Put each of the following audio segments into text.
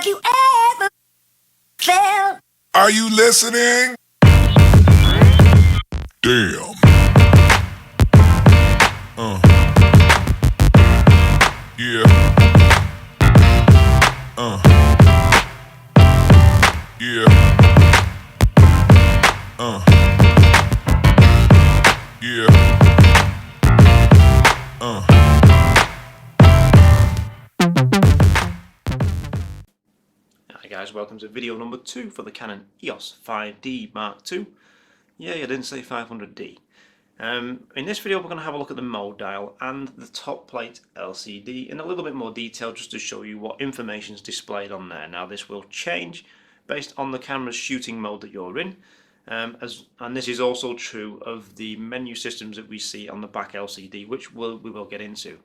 Have you ever felt? Are you listening? Damn. Yeah. Yeah. Yeah. Hi guys, welcome to video number 2 for the Canon EOS 5D Mark II. Yeah, I didn't say 500D. In this video we're going to have a look at the mode dial and the top plate LCD in a little bit more detail, just to show you what information is displayed on there. Now this will change based on the camera's shooting mode that you're in, and this is also true of the menu systems that we see on the back LCD, which we will get into.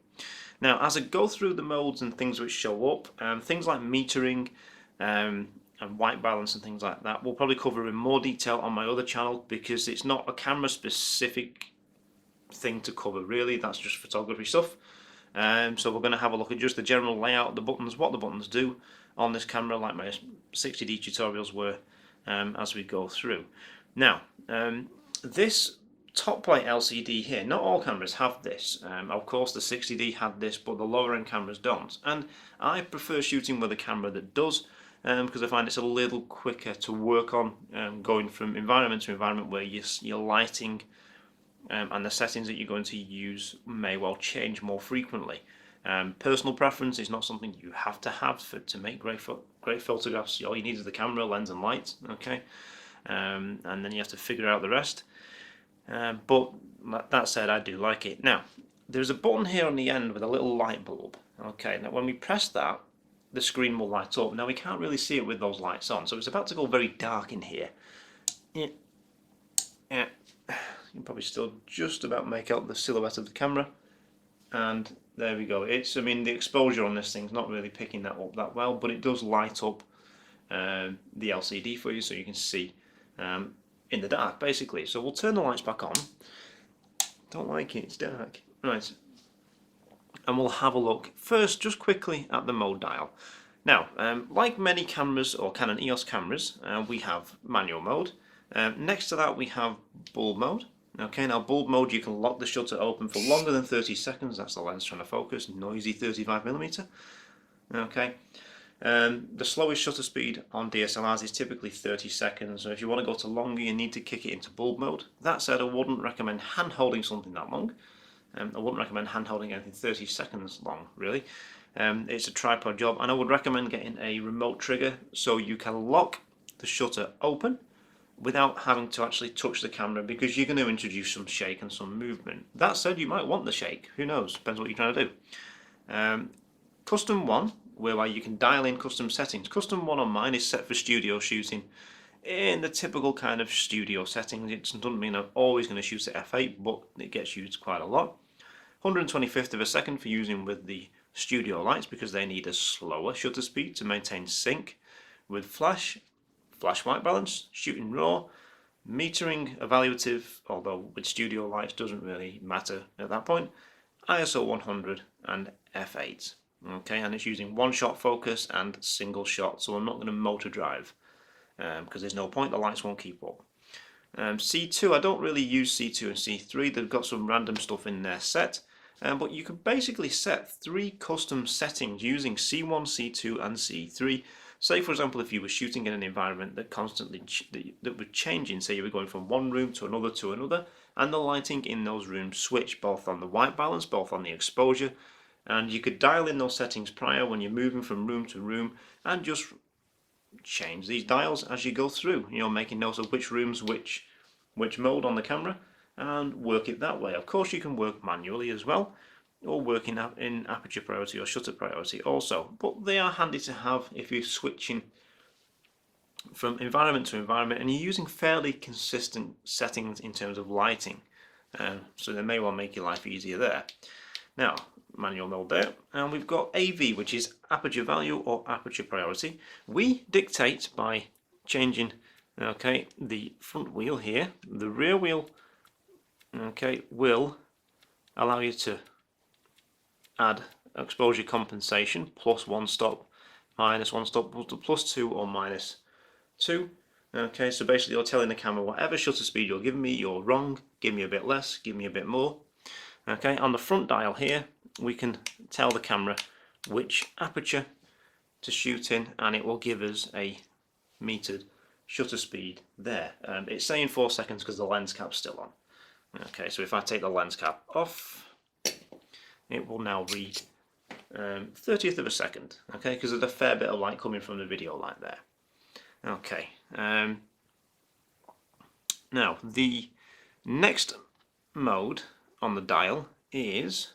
Now as I go through the modes and things which show up, things like metering and white balance and things like that we'll probably cover in more detail on my other channel, because it's not a camera specific thing to cover really, that's just photography stuff. So we're going to have a look at just the general layout of the buttons, what the buttons do on this camera, like my 60D tutorials were, as we go through. Now this top plate LCD here, not all cameras have this. Of course the 60D had this, but the lower end cameras don't, and I prefer shooting with a camera that does, because I find it's a little quicker to work on, going from environment to environment where your lighting and the settings that you're going to use may well change more frequently. Personal preference is not something you have to make great photographs. All you need is the camera, lens and light, okay? And then you have to figure out the rest. But that said, I do like it. Now, there's a button here on the end with a little light bulb. Okay, now when we press that, the screen will light up. Now we can't really see it with those lights on, so it's about to go very dark in here. Yeah. You can probably still just about make out the silhouette of the camera, and there we go. I mean, the exposure on this thing's not really picking that up that well, but it does light up the LCD for you, so you can see in the dark basically. So we'll turn the lights back on. Don't like it, it's dark. Right. And we'll have a look first just quickly at the mode dial. Now, like many cameras or Canon EOS cameras, we have manual mode. Next to that we have bulb mode. Okay, now bulb mode, you can lock the shutter open for longer than 30 seconds. That's the lens trying to focus, noisy 35mm. Okay, the slowest shutter speed on DSLRs is typically 30 seconds, so if you want to go to longer you need to kick it into bulb mode. That said, I wouldn't recommend hand holding something that long. I wouldn't recommend hand holding anything 30 seconds long really. It's a tripod job, and I would recommend getting a remote trigger so you can lock the shutter open without having to actually touch the camera, because you're going to introduce some shake and some movement. That said, you might want the shake, who knows, depends what you're trying to do. Custom 1, whereby you can dial in custom settings. Custom 1 on mine is set for studio shooting in the typical kind of studio settings. It doesn't mean I'm always going to shoot at f8, but it gets used quite a lot. 125th of a second for using with the studio lights, because they need a slower shutter speed to maintain sync with flash white balance, shooting raw, metering evaluative, although with studio lights doesn't really matter at that point, ISO 100 and f8. Okay, and it's using one shot focus and single shot, so I'm not going to motor drive because there's no point, the lights won't keep up. C2, I don't really use C2 and C3, they've got some random stuff in their set, but you can basically set 3 custom settings using C1, C2 and C3. Say for example, if you were shooting in an environment that constantly that was changing, say you were going from one room to another, and the lighting in those rooms switch both on the white balance, both on the exposure, and you could dial in those settings prior when you're moving from room to room and just change these dials as you go through, you know, making notes of which rooms which mode on the camera, and work it that way. Of course you can work manually as well, or work in aperture priority or shutter priority also, but they are handy to have if you're switching from environment to environment and you're using fairly consistent settings in terms of lighting, so they may well make your life easier there. Now, manual mode there, and we've got AV, which is aperture value or aperture priority. We dictate by changing, okay, the front wheel here. The rear wheel, okay, will allow you to add exposure compensation plus 1 stop -1 stop to +2 or -2. Okay, so basically you're telling the camera whatever shutter speed you're giving me, you're wrong, give me a bit less, give me a bit more. Okay, on the front dial here, we can tell the camera which aperture to shoot in, and it will give us a metered shutter speed there. It's saying 4 seconds because the lens cap's still on. Okay, so if I take the lens cap off, it will now read 30th of a second. Okay, because there's a fair bit of light coming from the video light there. Okay, now the next mode on the dial is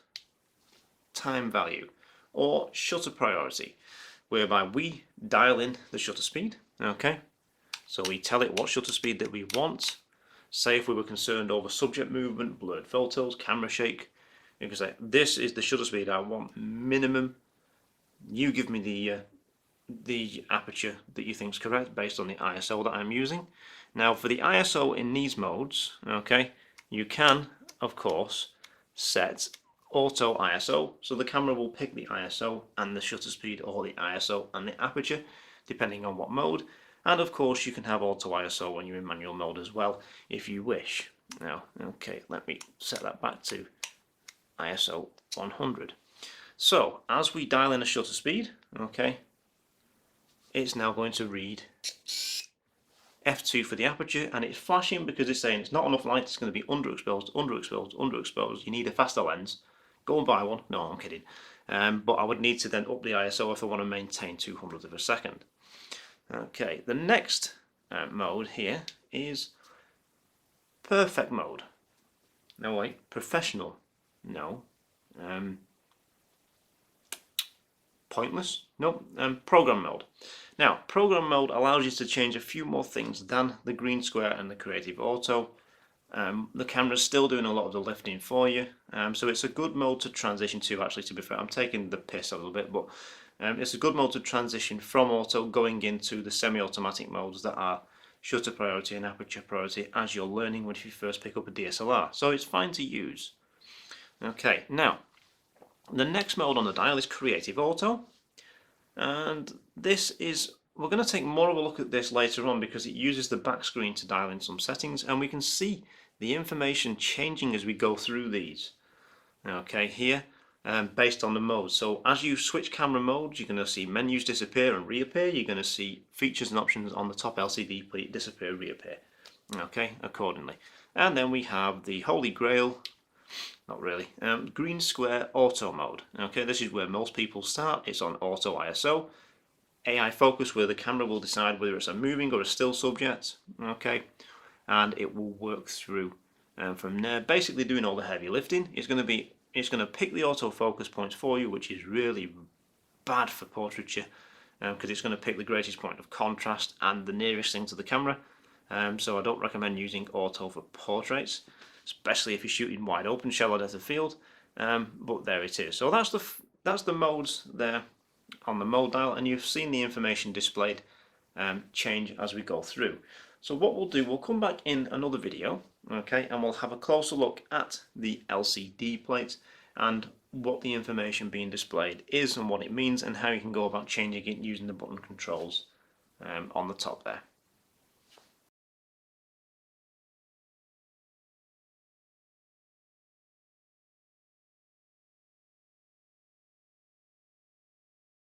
time value or shutter priority, whereby we dial in the shutter speed. Okay, so we tell it what shutter speed that we want. Say if we were concerned over subject movement, blurred photos, camera shake, you can say this is the shutter speed I want minimum. You give me the aperture that you think is correct based on the ISO that I'm using. Now for the ISO in these modes, okay, you can of course set auto ISO, so the camera will pick the ISO and the shutter speed, or the ISO and the aperture depending on what mode. And of course you can have auto ISO when you're in manual mode as well if you wish. Now okay, let me set that back to ISO 100. So as we dial in a shutter speed, okay, it's now going to read f2 for the aperture, and it's flashing because it's saying it's not enough light, it's going to be underexposed, underexposed, underexposed. You need a faster lens. Go and buy one. No, I'm kidding. But I would need to then up the ISO if I want to maintain 200th of a second. Okay, the next mode here is perfect mode. No, wait, professional. No. Pointless? Nope. Program mode. Now, program mode allows you to change a few more things than the green square and the creative auto. The camera's still doing a lot of the lifting for you, so it's a good mode to transition to. Actually, to be fair, I'm taking the piss a little bit, but it's a good mode to transition from auto going into the semi-automatic modes that are shutter priority and aperture priority as you're learning when you first pick up a DSLR. So it's fine to use. Okay, now the next mode on the dial is creative auto, and this is, we're going to take more of a look at this later on because it uses the back screen to dial in some settings, and we can see the information changing as we go through these. Okay, here based on the mode. So as you switch camera modes, you're going to see menus disappear and reappear. You're going to see features and options on the top LCD plate disappear, reappear. Okay, accordingly. And then we have the holy grail, not really, green square auto mode. Okay, this is where most people start. It's on auto ISO. AI focus, where the camera will decide whether it's a moving or a still subject. Okay, and it will work through from there, basically doing all the heavy lifting. It's going to pick the autofocus points for you, which is really bad for portraiture because it's going to pick the greatest point of contrast and the nearest thing to the camera. So I don't recommend using auto for portraits, especially if you're shooting wide open, shallow depth of field. But there it is. So that's the modes there on the mode dial, and you've seen the information displayed change as we go through. So what we'll do, we'll come back in another video, okay, and we'll have a closer look at the LCD plate and what the information being displayed is and what it means and how you can go about changing it using the button controls on the top there.